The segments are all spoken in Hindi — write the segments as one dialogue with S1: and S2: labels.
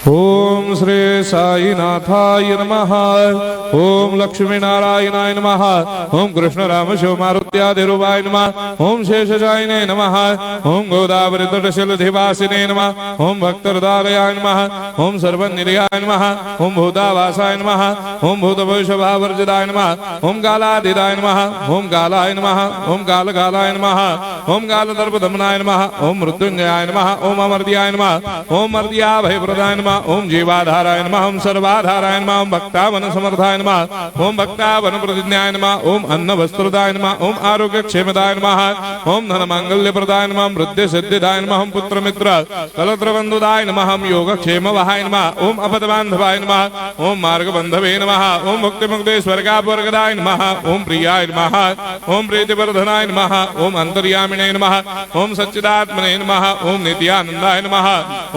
S1: ओम श्री साईनाथाय नमः। ओम लक्ष्मी नारायणाय नमः। ओम कृष्ण राम शिव मारुत्यादिरूपाय नमः। ओम शेषशायिने नमः। ओम गोदावरी तटशिलधिवासिने नमः। ओम भक्तहृदयाय नमः। ओम सर्वनिर्याय नमः। ओम भूतावासाय नमः। ओम भूतभविष्यभावर्जिताय नमः। ओम कालातीताय नमः। ओम कालाय नमः। ओम कालकालाय नमः। ओम कालदर्पदमनाय नमः। ओम मृत्युंजयाय नमः। ओम अमर्त्याय नमः। ओम मर्त्याभयप्रदाय नमः। ओम जीवाधाराय नमः। ओम सर्वाधाराय नमः। ओम भक्तावन समर्थाय नमः। ओम भक्तावन प्रतिज्ञाय नमः। ओम अन्न वस्त्रदाय नमः। ओम आरोग्य क्षेमदाय नमः। ओम धन मांगल्य प्रदाय नमः। वृद्धि सिद्धिदाय नमः। ओम पुत्र मित्र कलत्र बंधुदाय नमः। ओम योग क्षेम वहाय नमः। ओम अपद बांधवाय नमः। ओम मार्ग बंधवे नमः। ओम मुक्ति मुक्ति स्वर्गापवर्गदाय नमः। ओम प्रियाय नमः। ओम प्रीतिवर्धनाय नमः। ओम अंतर्यामिने नमः। ओम सच्चिदात्मने नमः। ओम नित्यानंदाय नमः।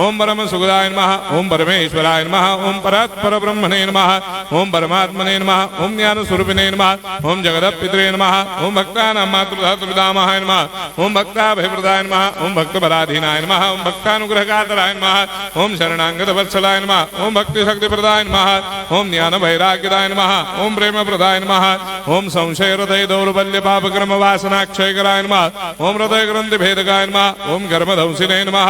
S1: ओम परम सुखदाय नमः। ओम परमेश्वराय नमः। ओम परात्पर ब्रह्मणे नमः। ओम परमात्मने नमः। ओम ज्ञान स्वरूपिणे नमः। ओम जगदपितरे नमः। ओम भक्तानां मातृधातृपितामहाय नमः। ओम भक्ताभयप्रदाय नमः। ओम भक्तपराधीनाय नमः। ओम भक्तानुग्रहकातराय नमः। ओम शरणागत वत्सलाय नमः। ओम भक्ति शक्तिप्रदाय नमः। ओम ज्ञान वैराग्यदाय नमः। ओम प्रेम प्रदाय नमः। ओम संशय हृदय दौर्बल्य पाप कर्म वासना क्षयकराय नमः। ओम हृदय ग्रंथि भेदकाय नमः। ओम कर्मधंसिने नमः।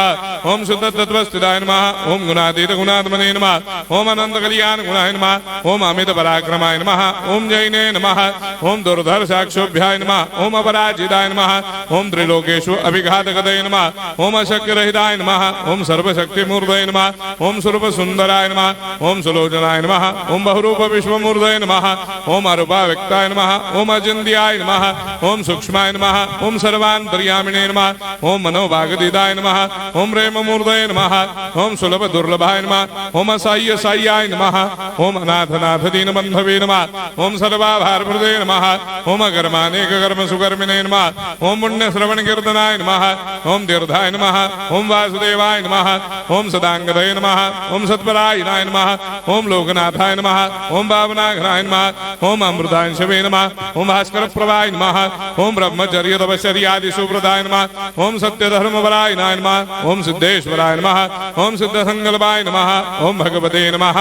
S1: ओम शुद्ध तत्वस्थिताय नमः। ओम गुणातीत गुणात्मने नमः। ओम अनंत कल्याण गुणाय नमः। ओम अमित पराक्रमाय नमः। ओम जैने नमः। ओम दुर्धर्षाक्षोभ्याय नमः। ओम अपराजिताय नमः। ओम त्रिलोकेषु अभिघातगतये नमः। ओम अशक्य रहिताय नमः। ओम सर्वशक्तिमूर्तये नमः। ओम स्वरूप सुंदराय नमः। ओम सुलोचनाय नमः। ओम बहुरूप विश्वमूर्तये नमः। ओम अरूपाव्यक्ताय नमः। ओम अचिन्त्याय नमः। ओम सूक्ष्माय नमः। ओम सर्वान्तर्यामिने नमः। ओम मनोभागतीताय नमः। ओम प्रेममूर्तये नमः। ओम सुलभ दुर्लभाय नमः। ओम असाह्य साह्याय नमः। ओम अनाथनाथ दीनबन्धवे नमः। ओम सर्वाभारप्रदे नमः। ओम अकर्मानेक कर्म सुकर्मिणे नमः। ओम पुण्य श्रवण कीर्तनाय नमः। ओम तीर्थाय नमः। ओम वासुदेवाय नमः। ओम सदांगदये नमः। ओम सत्परायणाय नमः। ओम लोकनाथाय नमः। ओम भावनाघनाय नमः। ओम अमृतांशवे नमः। ओम भास्कर प्रभाय नमः। ओम ब्रह्मचर्य तपश्चर्यादि सुप्रदाय नमः। ओम सत्यधर्मपरायणाय नमः। ओम सिद्धेश्वराय नमः। ओम सिद्ध संकल्पाय नमः। ओम भगवते नमः।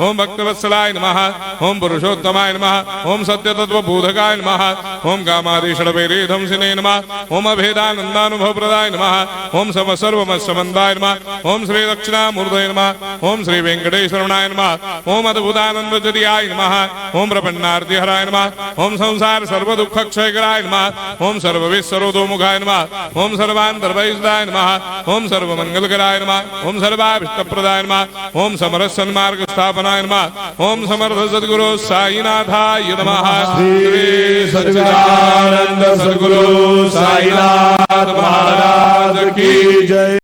S1: ओम भक्तवत्सलाय नमः। ओम पुरुषोत्तमाय नमः। ओम सत्य तत्वबोधकाय नमः। ओम कामादिषडवैरेधंसिने नमः। ओम अभेदानंदानुभव प्रदाय नमः। ओम सर्वमत्समन्दाय नमः। ओम श्री दक्षिणामूर्तये नमः। ओम श्री वेंकटेश्वरनाय नमः। ओम अद्भुतानंदचर्याय नमः। ओम प्रपन्नार्तिहराय नमः। ओम संसार सर्व दुख क्षयकराय नमः। ओम सर्वविश्वरोधोमुखाय नमः। ओम सर्वान्तर्वैसदाय नमः। ओम सर्वमंगलकराय नमः। ओम सर्वाभिष्टप्रदाय नमः। ओम समरस सन्मार्ग स्थापनाय नमः। ओम समर्थ सद्गुरु साईनाथाय नमः।
S2: श्री सच्चिदानंद सद्गुरु साईनाथ महाराज की जय।